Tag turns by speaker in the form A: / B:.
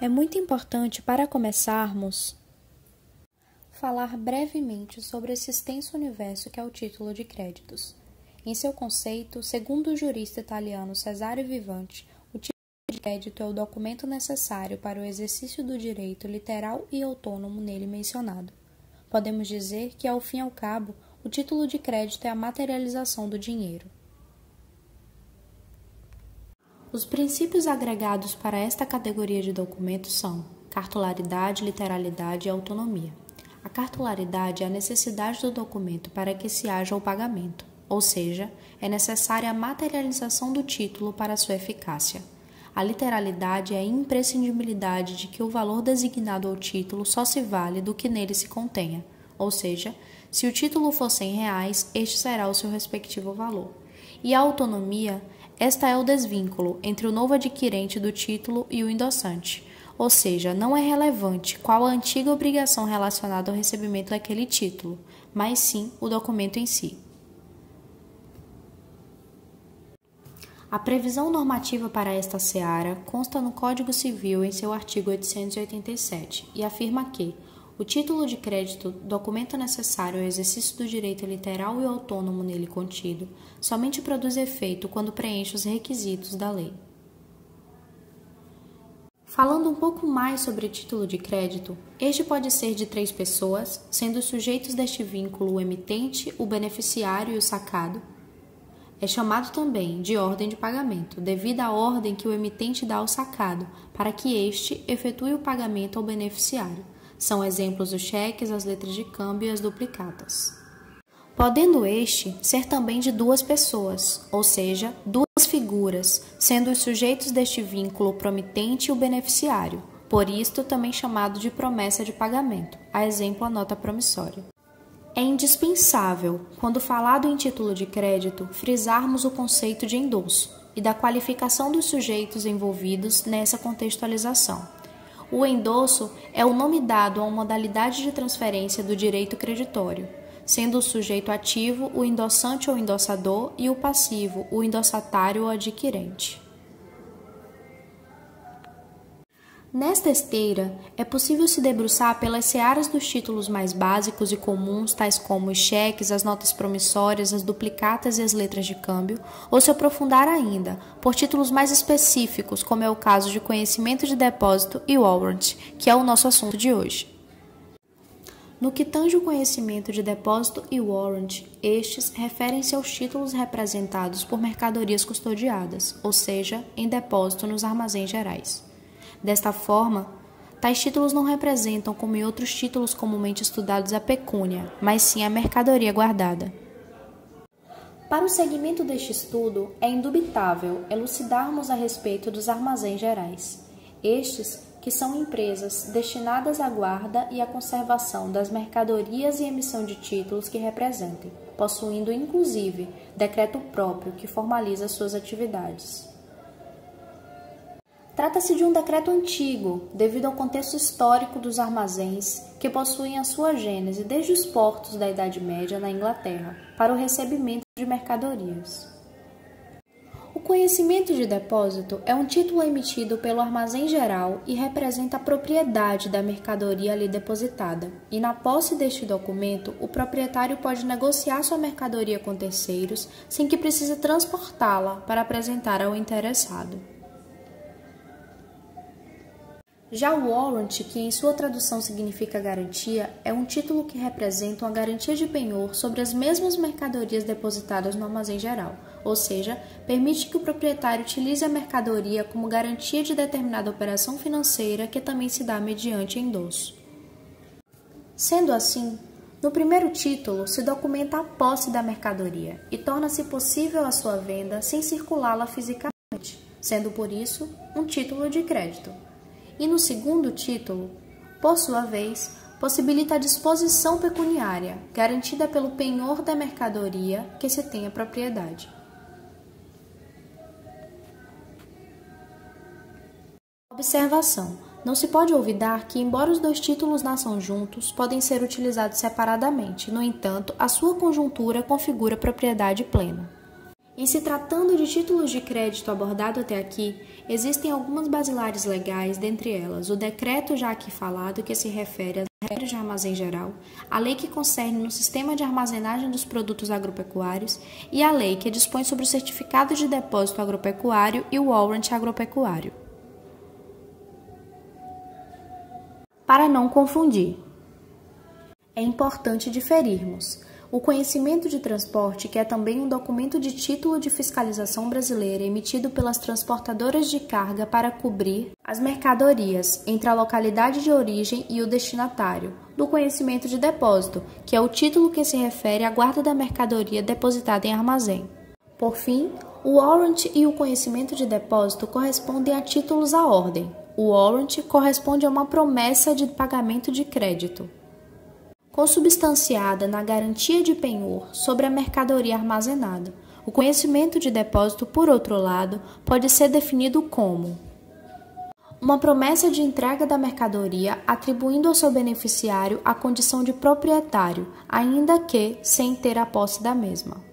A: É muito importante, para começarmos, falar brevemente sobre esse extenso universo que é o título de créditos. Em seu conceito, segundo o jurista italiano Cesare Vivanti, o título de crédito é o documento necessário para o exercício do direito literal e autônomo nele mencionado. Podemos dizer que, ao fim e ao cabo, o título de crédito é a materialização do dinheiro. Os princípios agregados para esta categoria de documentos são cartularidade, literalidade e autonomia. A cartularidade é a necessidade do documento para que se haja o pagamento, ou seja, é necessária a materialização do título para sua eficácia. A literalidade é a imprescindibilidade de que o valor designado ao título só se vale do que nele se contenha, ou seja, se o título for R$100, este será o seu respectivo valor. E a autonomia, esta é o desvínculo entre o novo adquirente do título e o endossante, ou seja, não é relevante qual a antiga obrigação relacionada ao recebimento daquele título, mas sim o documento em si. A previsão normativa para esta seara consta no Código Civil em seu artigo 887 e afirma que o título de crédito, documento necessário ao exercício do direito literal e autônomo nele contido, somente produz efeito quando preenche os requisitos da lei. Falando um pouco mais sobre título de crédito, este pode ser de 3 pessoas, sendo os sujeitos deste vínculo o emitente, o beneficiário e o sacado. É chamado também de ordem de pagamento, devido à ordem que o emitente dá ao sacado, para que este efetue o pagamento ao beneficiário. São exemplos os cheques, as letras de câmbio e as duplicatas. Podendo este ser também de 2 pessoas, ou seja, 2 figuras, sendo os sujeitos deste vínculo o promitente e o beneficiário, por isto também chamado de promessa de pagamento, a exemplo a nota promissória. É indispensável, quando falado em título de crédito, frisarmos o conceito de endosso e da qualificação dos sujeitos envolvidos nessa contextualização. O endosso é o nome dado a uma modalidade de transferência do direito creditório, sendo o sujeito ativo o endossante ou endossador e o passivo o endossatário ou adquirente. Nesta esteira, é possível se debruçar pelas searas dos títulos mais básicos e comuns, tais como os cheques, as notas promissórias, as duplicatas e as letras de câmbio, ou se aprofundar ainda, por títulos mais específicos, como é o caso de conhecimento de depósito e warrant, que é o nosso assunto de hoje. No que tange o conhecimento de depósito e warrant, estes referem-se aos títulos representados por mercadorias custodiadas, ou seja, em depósito nos armazéns gerais. Desta forma, tais títulos não representam, como em outros títulos comumente estudados, a pecúnia, mas sim a mercadoria guardada. Para o segmento deste estudo, é indubitável elucidarmos a respeito dos armazéns gerais. Estes, que são empresas destinadas à guarda e à conservação das mercadorias e emissão de títulos que representem, possuindo inclusive decreto próprio que formaliza suas atividades. Trata-se de um decreto antigo, devido ao contexto histórico dos armazéns, que possuem a sua gênese desde os portos da Idade Média na Inglaterra, para o recebimento de mercadorias. O conhecimento de depósito é um título emitido pelo armazém geral e representa a propriedade da mercadoria ali depositada, e na posse deste documento, o proprietário pode negociar sua mercadoria com terceiros sem que precise transportá-la para apresentar ao interessado. Já o warrant, que em sua tradução significa garantia, é um título que representa uma garantia de penhor sobre as mesmas mercadorias depositadas no armazém geral, ou seja, permite que o proprietário utilize a mercadoria como garantia de determinada operação financeira que também se dá mediante endosso. Sendo assim, no primeiro título se documenta a posse da mercadoria e torna-se possível a sua venda sem circulá-la fisicamente, sendo por isso um título de crédito. E no segundo título, por sua vez, possibilita a disposição pecuniária, garantida pelo penhor da mercadoria que se tem a propriedade. Observação: não se pode olvidar que, embora os 2 títulos nasçam juntos, podem ser utilizados separadamente. No entanto, a sua conjuntura configura propriedade plena. Em se tratando de títulos de crédito abordado até aqui, existem algumas basilares legais, dentre elas o decreto já aqui falado, que se refere às regras de armazém geral, a lei que concerne no sistema de armazenagem dos produtos agropecuários e a lei que dispõe sobre o certificado de depósito agropecuário e o warrant agropecuário. Para não confundir, é importante diferirmos o conhecimento de transporte, que é também um documento de título de fiscalização brasileira emitido pelas transportadoras de carga para cobrir as mercadorias entre a localidade de origem e o destinatário, do conhecimento de depósito, que é o título que se refere à guarda da mercadoria depositada em armazém. Por fim, o warrant e o conhecimento de depósito correspondem a títulos à ordem. O warrant corresponde a uma promessa de pagamento de crédito, consubstanciada na garantia de penhor sobre a mercadoria armazenada. O conhecimento de depósito, por outro lado, pode ser definido como uma promessa de entrega da mercadoria atribuindo ao seu beneficiário a condição de proprietário, ainda que sem ter a posse da mesma.